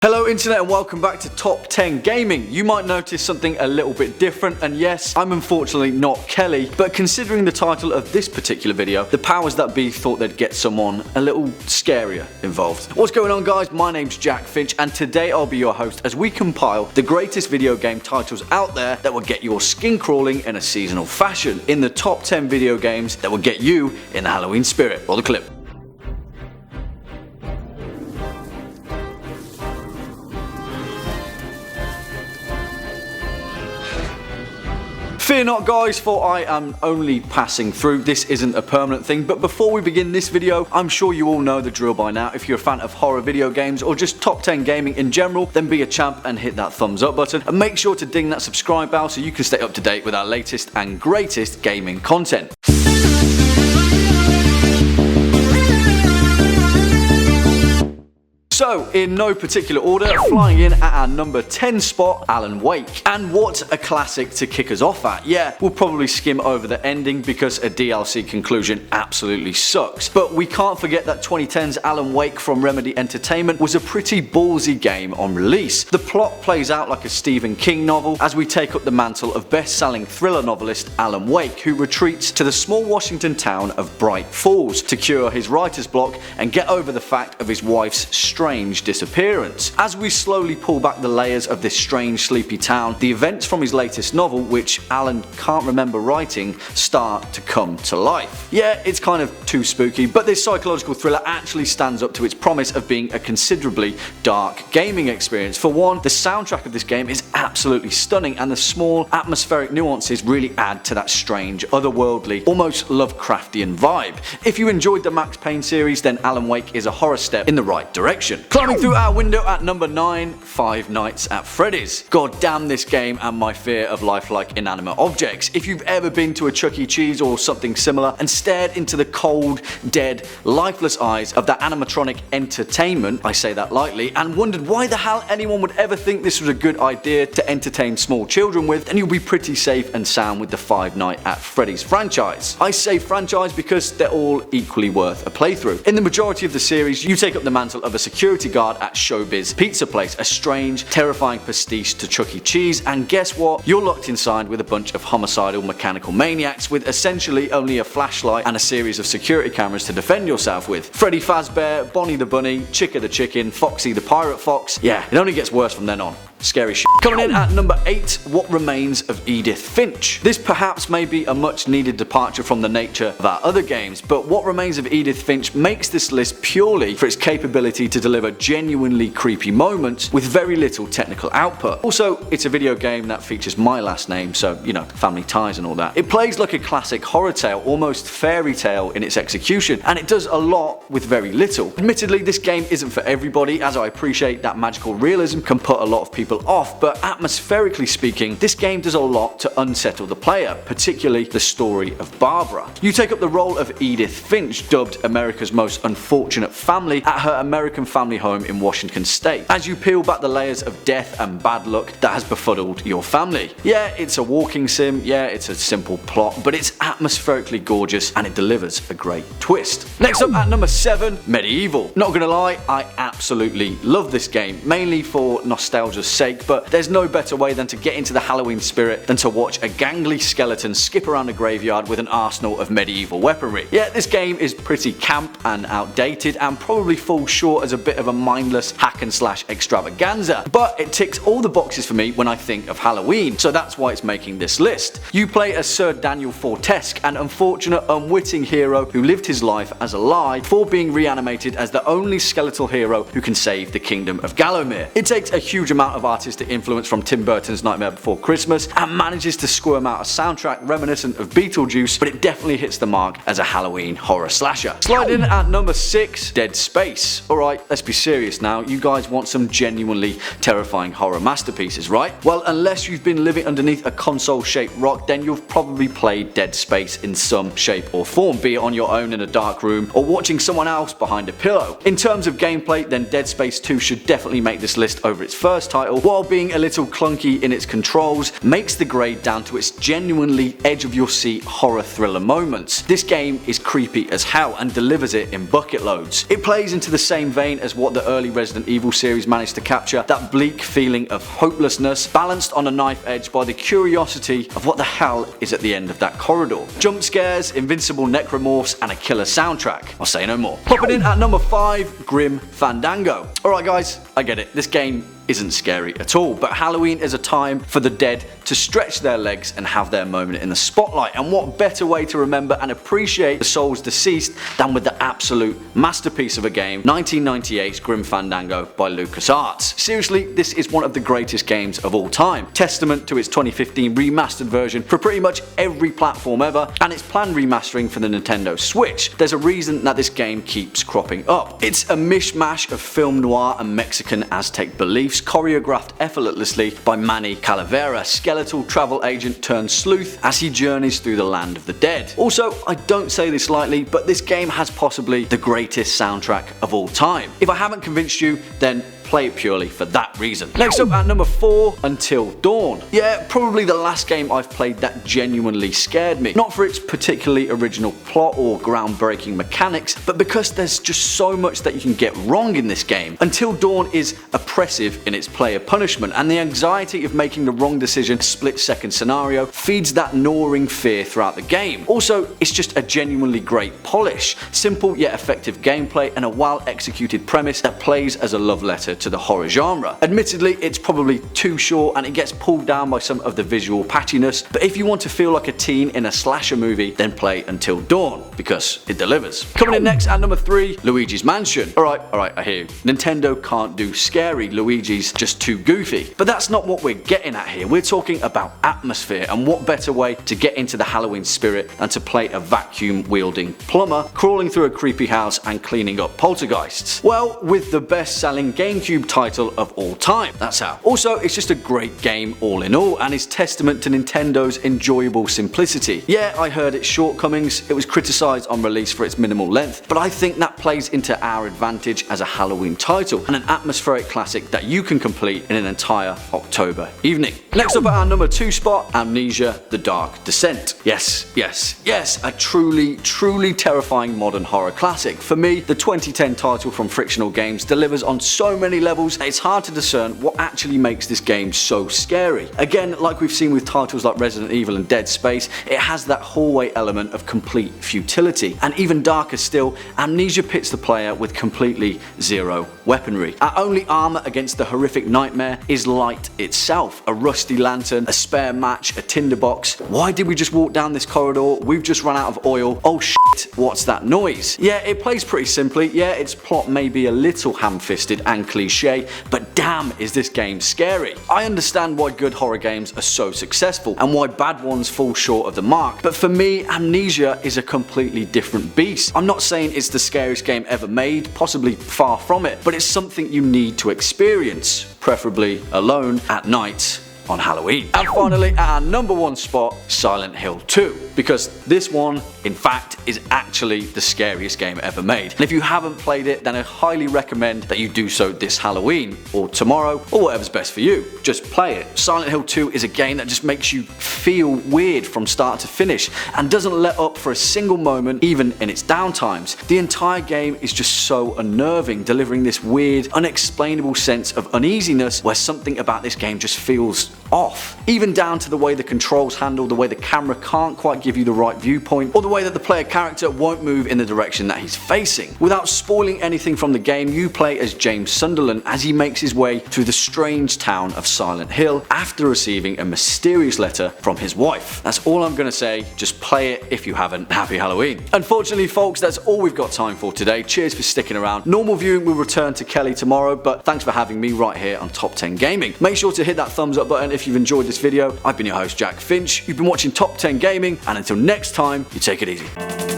Hello internet and welcome back to Top 10 Gaming. You might notice something a little bit different, and yes, I'm unfortunately not Kelly, but considering the title of this particular video, the powers that be thought they'd get someone a little scarier involved. What's going on guys, my name's Jack Finch and today I'll be your host as we compile the greatest video game titles out there that will get your skin crawling in a seasonal fashion in the top 10 video games that will get you in the Halloween spirit. Roll the clip. Fear not guys, for I am only passing through. This isn't a permanent thing, but before we begin this video, I'm sure you all know the drill by now. If you're a fan of horror video games or just top 10 gaming in general, then be a champ and hit that thumbs up button and make sure to ding that subscribe bell so you can stay up to date with our latest and greatest gaming content. So, in no particular order, flying in at our number 10 spot, Alan Wake. And what a classic to kick us off at. Yeah, we'll probably skim over the ending because a DLC conclusion absolutely sucks. But we can't forget that 2010's Alan Wake from Remedy Entertainment was a pretty ballsy game on release. The plot plays out like a Stephen King novel as we take up the mantle of best-selling thriller novelist Alan Wake, who retreats to the small Washington town of Bright Falls to cure his writer's block and get over the fact of his wife's strange disappearance. As we slowly pull back the layers of this strange sleepy town, the events from his latest novel, which Alan can't remember writing, start to come to life. Yeah, it's kind of too spooky, but this psychological thriller actually stands up to its promise of being a considerably dark gaming experience. For one, the soundtrack of this game is absolutely stunning and the small atmospheric nuances really add to that strange, otherworldly, almost Lovecraftian vibe. If you enjoyed the Max Payne series, then Alan Wake is a horror step in the right direction. Climbing through our window at number 9, Five Nights at Freddy's. God damn this game and my fear of lifelike inanimate objects. If you've ever been to a Chuck E. Cheese or something similar and stared into the cold, dead, lifeless eyes of that animatronic entertainment, I say that lightly, and wondered why the hell anyone would ever think this was a good idea to entertain small children with, then you'll be pretty safe and sound with the Five Nights at Freddy's franchise. I say franchise because they're all equally worth a playthrough. In the majority of the series, you take up the mantle of a security guard at Showbiz Pizza Place, a strange, terrifying pastiche to Chuck E. Cheese, and guess what? You're locked inside with a bunch of homicidal mechanical maniacs with essentially only a flashlight and a series of security cameras to defend yourself with. Freddy Fazbear, Bonnie the Bunny, Chicka the Chicken, Foxy the Pirate Fox. Yeah, it only gets worse from then on. Scary shit. Coming in at number 8, What Remains of Edith Finch. This perhaps may be a much needed departure from the nature of our other games, but What Remains of Edith Finch makes this list purely for its capability to deliver genuinely creepy moments with very little technical output. Also, it's a video game that features my last name, so you know, family ties and all that. It plays like a classic horror tale, almost fairy tale in its execution, and it does a lot with very little. Admittedly, this game isn't for everybody, as I appreciate that magical realism can put a lot of people off, but atmospherically speaking, this game does a lot to unsettle the player, particularly the story of Barbara. You take up the role of Edith Finch, dubbed America's most unfortunate family, at her American family home in Washington State, as you peel back the layers of death and bad luck that has befuddled your family. Yeah, it's a walking sim, yeah, it's a simple plot, but it's atmospherically gorgeous and it delivers a great twist. Next up at number 7, Medieval. Not gonna lie, I absolutely love this game, mainly for nostalgia's sake, but there's no better way than to get into the Halloween spirit than to watch a gangly skeleton skip around a graveyard with an arsenal of medieval weaponry. Yeah, this game is pretty camp and outdated and probably falls short as a bit of a mindless hack and slash extravaganza, but it ticks all the boxes for me when I think of Halloween, so that's why it's making this list. You play as Sir Daniel Fortesque, an unfortunate, unwitting hero who lived his life as a lie before being reanimated as the only skeletal hero who can save the kingdom of Gallowmere. It takes a huge amount of artistic influence from Tim Burton's Nightmare Before Christmas and manages to squirm out a soundtrack reminiscent of Beetlejuice, but it definitely hits the mark as a Halloween horror slasher. Slide in at number 6, Dead Space. Alright, let's be serious now, you guys want some genuinely terrifying horror masterpieces, right? Well, unless you've been living underneath a console-shaped rock, then you've probably played Dead Space in some shape or form, be it on your own in a dark room or watching someone else behind a pillow. In terms of gameplay, then Dead Space 2 should definitely make this list over its first title, while being a little clunky in its controls, makes the grade down to its genuinely edge-of-your-seat horror thriller moments. This game is creepy as hell and delivers it in bucket loads. It plays into the same vein as what the early Resident Evil series managed to capture, that bleak feeling of hopelessness, balanced on a knife edge by the curiosity of what the hell is at the end of that corridor. Jump scares, invincible necromorphs, and a killer soundtrack. I'll say no more. Popping in at number 5, Grim Fandango. Alright guys, I get it, this game isn't scary at all, but Halloween is a time for the dead to stretch their legs and have their moment in the spotlight, and what better way to remember and appreciate the souls deceased than with the absolute masterpiece of a game, 1998's Grim Fandango by LucasArts. Seriously, this is one of the greatest games of all time, testament to its 2015 remastered version for pretty much every platform ever, and its planned remastering for the Nintendo Switch. There's a reason that this game keeps cropping up. It's a mishmash of film noir and Mexican Aztec beliefs, choreographed effortlessly by Manny Calavera, skeletal travel agent turned sleuth as he journeys through the land of the dead. Also, I don't say this lightly, but this game has possibly the greatest soundtrack of all time. If I haven't convinced you, then play it purely for that reason. Next up at number 4, Until Dawn. Yeah, probably the last game I've played that genuinely scared me. Not for its particularly original plot or groundbreaking mechanics, but because there's just so much that you can get wrong in this game. Until Dawn is oppressive in its player punishment, and the anxiety of making the wrong decision in a split-second scenario feeds that gnawing fear throughout the game. Also, it's just a genuinely great polish, simple yet effective gameplay, and a well-executed premise that plays as a love letter to the horror genre. Admittedly, it's probably too short and it gets pulled down by some of the visual patchiness, but if you want to feel like a teen in a slasher movie, then play Until Dawn, because it delivers. Coming in next at number 3, Luigi's Mansion. Alright, I hear you. Nintendo can't do scary, Luigi's just too goofy. But that's not what we're getting at here. We're talking about atmosphere, and what better way to get into the Halloween spirit than to play a vacuum-wielding plumber, crawling through a creepy house and cleaning up poltergeists. Well, with the best-selling GameCube title of all time. That's how. Also, it's just a great game all in all, and is testament to Nintendo's enjoyable simplicity. Yeah, I heard its shortcomings, it was criticised on release for its minimal length, but I think that plays into our advantage as a Halloween title, and an atmospheric classic that you can complete in an entire October evening. Next up at our number 2 spot, Amnesia: The Dark Descent. Yes, a truly terrifying modern horror classic. For me, the 2010 title from Frictional Games delivers on so many levels that it's hard to discern what actually makes this game so scary. Again, like we've seen with titles like Resident Evil and Dead Space, it has that hallway element of complete futility. And even darker still, Amnesia pits the player with completely zero weaponry. Our only armor against the horrific nightmare is light itself. A rusty lantern, a spare match, a tinderbox. Why did we just walk down this corridor? We've just run out of oil. Oh shit, what's that noise? Yeah, it plays pretty simply. Yeah, its plot may be a little ham-fisted and cliche, but damn is this game scary. I understand why good horror games are so successful and why bad ones fall short of the mark, but for me, Amnesia is a completely different beast. I'm not saying it's the scariest game ever made, possibly far from it, but it's something you need to experience, preferably alone at night on Halloween. And finally, at our number 1 spot, Silent Hill 2, because this one, in fact, is actually the scariest game ever made. And if you haven't played it, then I highly recommend that you do so this Halloween, or tomorrow, or whatever's best for you. Just play it. Silent Hill 2 is a game that just makes you feel weird from start to finish, and doesn't let up for a single moment, even in its downtimes. The entire game is just so unnerving, delivering this weird, unexplainable sense of uneasiness where something about this game just feels off. Even down to the way the controls handle, the way the camera can't quite give you the right viewpoint, or the way that the player character won't move in the direction that he's facing. Without spoiling anything from the game, you play as James Sunderland as he makes his way through the strange town of Silent Hill after receiving a mysterious letter from his wife. That's all I'm gonna say, just play it if you haven't. Happy Halloween. Unfortunately folks, that's all we've got time for today. Cheers for sticking around. Normal viewing will return to Kelly tomorrow, but thanks for having me right here on Top 10 Gaming. Make sure to hit that thumbs up button if you've enjoyed this video. I've been your host Jack Finch, you've been watching Top 10 Gaming, and until next time, you take it easy.